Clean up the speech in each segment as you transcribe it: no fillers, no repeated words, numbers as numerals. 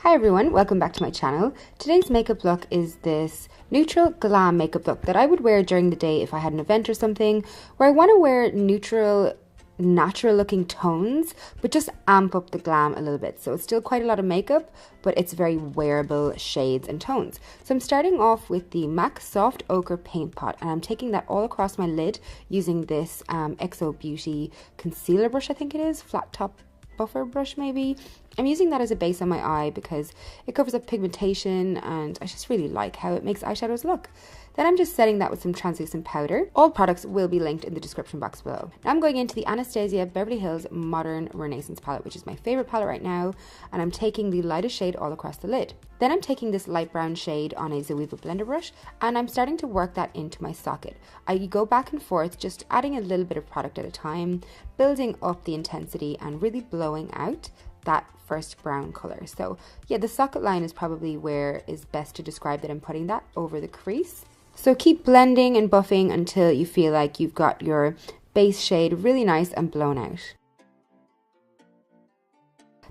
Hi everyone, welcome back to my channel. Today's makeup look is this neutral glam makeup look that I would wear during the day if I had an event or something, where I want to wear neutral, natural looking tones, but just amp up the glam a little bit. So it's still quite a lot of makeup, but it's very wearable shades and tones. So I'm starting off with the MAC Soft Ochre Paint Pot, and I'm taking that all across my lid using this XO Beauty concealer brush, I think it is, flat top buffer brush maybe. I'm using that as a base on my eye because it covers up pigmentation and I just really like how it makes eyeshadows look. Then I'm just setting that with some translucent powder. All products will be linked in the description box below. Now I'm going into the Anastasia Beverly Hills Modern Renaissance palette, which is my favorite palette right now, and I'm taking the lightest shade all across the lid. Then I'm taking this light brown shade on a Zoeva blender brush and I'm starting to work that into my socket. I go back and forth, just adding a little bit of product at a time, building up the intensity and really blowing out that first brown color. So yeah, the socket line is probably where is best to describe that I'm putting that over the crease. So keep blending and buffing until you feel like you've got your base shade really nice and blown out.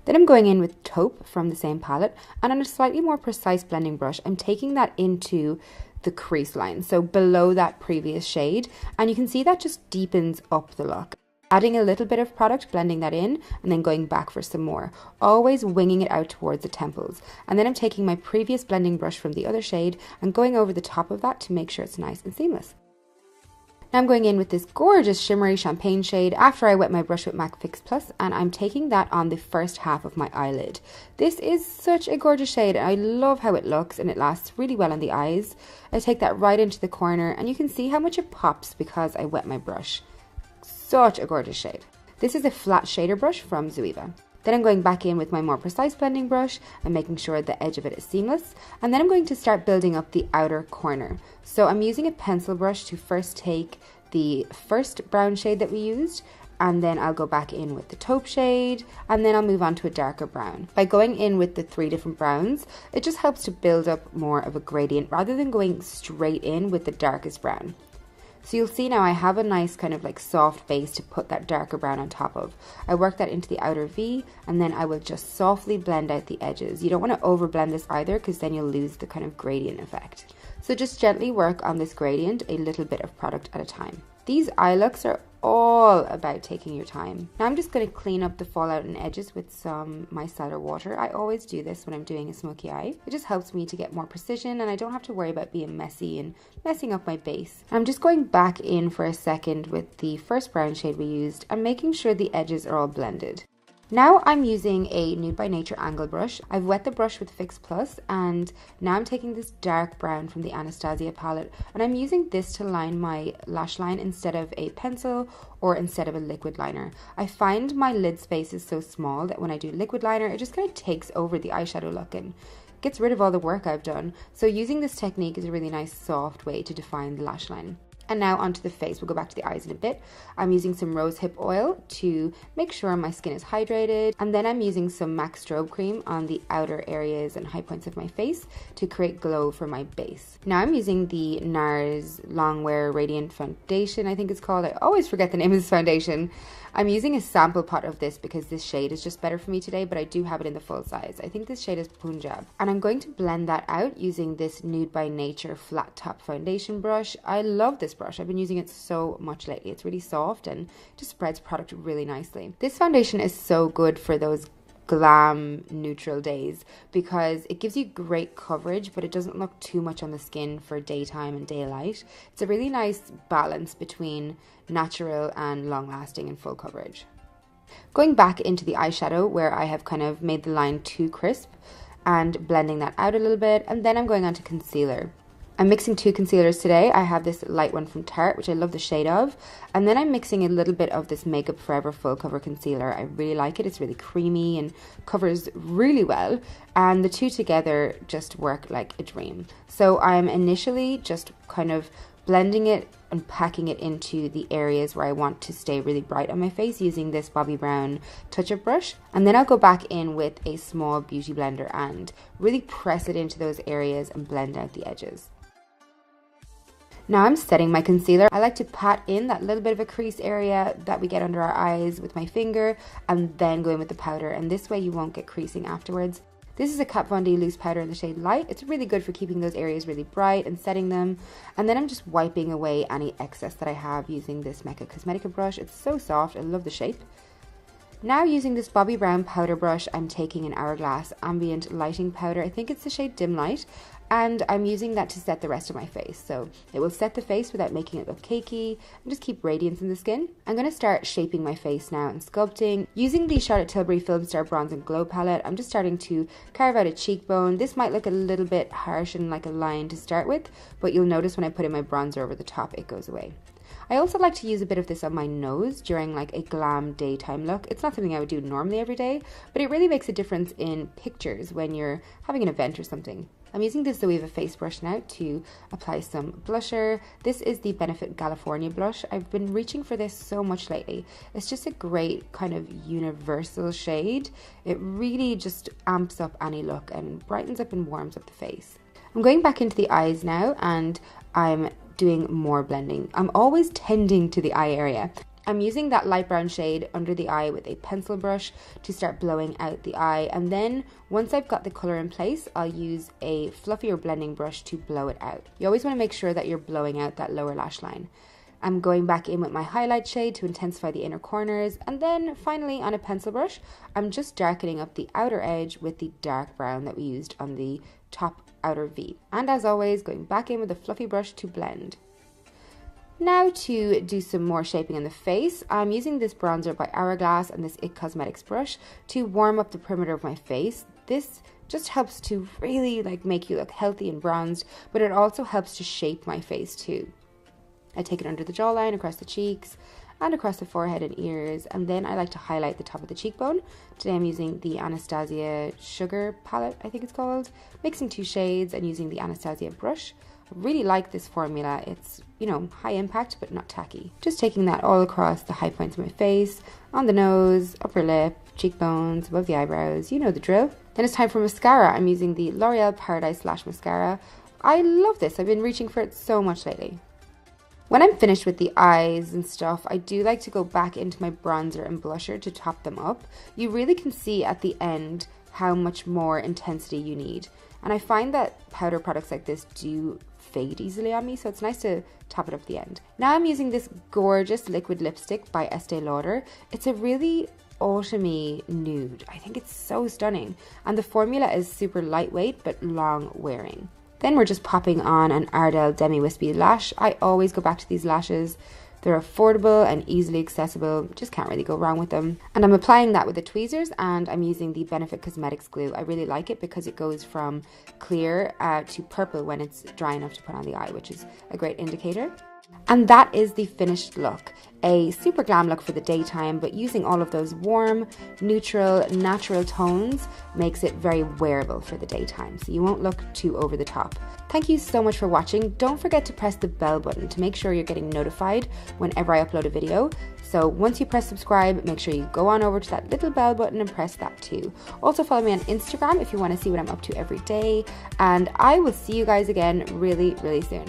Then I'm going in with Taupe from the same palette, and on a slightly more precise blending brush, I'm taking that into the crease line, so below that previous shade, and you can see that just deepens up the look. Adding a little bit of product, blending that in, and then going back for some more, always winging it out towards the temples. And then I'm taking my previous blending brush from the other shade and going over the top of that to make sure it's nice and seamless. Now I'm going in with this gorgeous shimmery champagne shade after I wet my brush with MAC Fix Plus, and I'm taking that on the first half of my eyelid. This is such a gorgeous shade and I love how it looks and it lasts really well on the eyes. I take that right into the corner and you can see how much it pops because I wet my brush. Such a gorgeous shade. This is a flat shader brush from Zoeva. Then I'm going back in with my more precise blending brush and making sure the edge of it is seamless. And then I'm going to start building up the outer corner. So I'm using a pencil brush to first take the first brown shade that we used, and then I'll go back in with the taupe shade, and then I'll move on to a darker brown. By going in with the 3 different browns, it just helps to build up more of a gradient rather than going straight in with the darkest brown. So you'll see now I have a nice kind of like soft base to put that darker brown on top of. I work that into the outer V, and then I will just softly blend out the edges. You don't want to over blend this either because then you'll lose the kind of gradient effect. So just gently work on this gradient, a little bit of product at a time. These eye looks are all about taking your time. Now I'm just going to clean up the fallout and edges with some micellar water. I always do this when I'm doing a smoky eye. It just helps me to get more precision and I don't have to worry about being messy and messing up my base. I'm just going back in for a second with the first brown shade we used and making sure the edges are all blended. Now I'm using a Nude by Nature angle brush. I've wet the brush with Fix Plus, and now I'm taking this dark brown from the Anastasia palette and I'm using this to line my lash line instead of a pencil or instead of a liquid liner. I find my lid space is so small that when I do liquid liner it just kind of takes over the eyeshadow look and gets rid of all the work I've done. So using this technique is a really nice soft way to define the lash line. And now onto the face. We'll go back to the eyes in a bit. I'm using some rose hip oil to make sure my skin is hydrated. And then I'm using some MAC strobe cream on the outer areas and high points of my face to create glow for my base. Now I'm using the NARS Longwear Radiant Foundation, I think it's called. I always forget the name of this foundation. I'm using a sample pot of this because this shade is just better for me today, but I do have it in the full size. I think this shade is Punjab. And I'm going to blend that out using this Nude by Nature flat top foundation brush. I love this brush. I've been using it so much lately. It's really soft and just spreads product really nicely. This foundation is so good for those glam neutral days because it gives you great coverage, but it doesn't look too much on the skin for daytime and daylight. It's a really nice balance between natural and long lasting and full coverage. Going back into the eyeshadow where I have kind of made the line too crisp and blending that out a little bit, and then I'm going on to concealer. I'm mixing 2 concealers today. I have this light one from Tarte, which I love the shade of, and then I'm mixing a little bit of this Makeup Forever Full Cover Concealer. I really like it. It's really creamy and covers really well, and the two together just work like a dream. So I'm initially just kind of blending it and packing it into the areas where I want to stay really bright on my face using this Bobbi Brown touch-up brush, and then I'll go back in with a small beauty blender and really press it into those areas and blend out the edges. Now I'm setting my concealer. I like to pat in that little bit of a crease area that we get under our eyes with my finger and then go in with the powder, and this way you won't get creasing afterwards. This is a Kat Von D loose powder in the shade Light. It's really good for keeping those areas really bright and setting them. And then I'm just wiping away any excess that I have using this Mecca Cosmetica brush. It's so soft. I love the shape. Now using this Bobbi Brown powder brush, I'm taking an Hourglass Ambient Lighting Powder. I think it's the shade Dim Light. And I'm using that to set the rest of my face. So it will set the face without making it look cakey and just keep radiance in the skin. I'm going to start shaping my face now and sculpting. Using the Charlotte Tilbury Film Star Bronze and Glow palette, I'm just starting to carve out a cheekbone. This might look a little bit harsh and like a line to start with, but you'll notice when I put in my bronzer over the top, it goes away. I also like to use a bit of this on my nose during like a glam daytime look. It's not something I would do normally every day, but it really makes a difference in pictures when you're having an event or something. I'm using this Zoeva face brush now to apply some blusher. This is the Benefit California blush. I've been reaching for this so much lately. It's just a great kind of universal shade. It really just amps up any look and brightens up and warms up the face. I'm going back into the eyes now and I'm doing more blending. I'm always tending to the eye area. I'm using that light brown shade under the eye with a pencil brush to start blowing out the eye, and then once I've got the colour in place, I'll use a fluffier blending brush to blow it out. You always want to make sure that you're blowing out that lower lash line. I'm going back in with my highlight shade to intensify the inner corners, and then finally on a pencil brush, I'm just darkening up the outer edge with the dark brown that we used on the top outer V. And as always, going back in with a fluffy brush to blend. Now to do some more shaping on the face, I'm using this bronzer by Hourglass and this IT Cosmetics brush to warm up the perimeter of my face. This just helps to really like make you look healthy and bronzed, but it also helps to shape my face too. I take it under the jawline, across the cheeks, and across the forehead and ears, and then I like to highlight the top of the cheekbone. Today I'm using the Anastasia Sugar palette, I think it's called, mixing 2 shades and using the Anastasia brush. I really like this formula. It's, you know, high impact but not tacky. Just taking that all across the high points of my face, on the nose, upper lip, cheekbones, above the eyebrows, you know the drill. Then it's time for mascara. I'm using the L'Oreal Paradise Lash Mascara. I love this. I've been reaching for it so much lately. When I'm finished with the eyes and stuff, I do like to go back into my bronzer and blusher to top them up. You really can see at the end how much more intensity you need. And I find that powder products like this do fade easily on me, so it's nice to top it up at the end. Now I'm using this gorgeous liquid lipstick by Estee Lauder. It's a really autumny nude. I think it's so stunning. And the formula is super lightweight but long wearing. Then we're just popping on an Ardell Demi Wispy lash. I always go back to these lashes. They're affordable and easily accessible. Just can't really go wrong with them. And I'm applying that with the tweezers, and I'm using the Benefit Cosmetics glue. I really like it because it goes from clear to purple when it's dry enough to put on the eye, which is a great indicator. And that is the finished look. A super glam look for the daytime, but using all of those warm, neutral, natural tones makes it very wearable for the daytime, so you won't look too over the top. Thank you so much for watching. Don't forget to press the bell button to make sure you're getting notified whenever I upload a video. So once you press subscribe, make sure you go on over to that little bell button and press that too. Also follow me on Instagram if you want to see what I'm up to every day, and I will see you guys again really, really soon.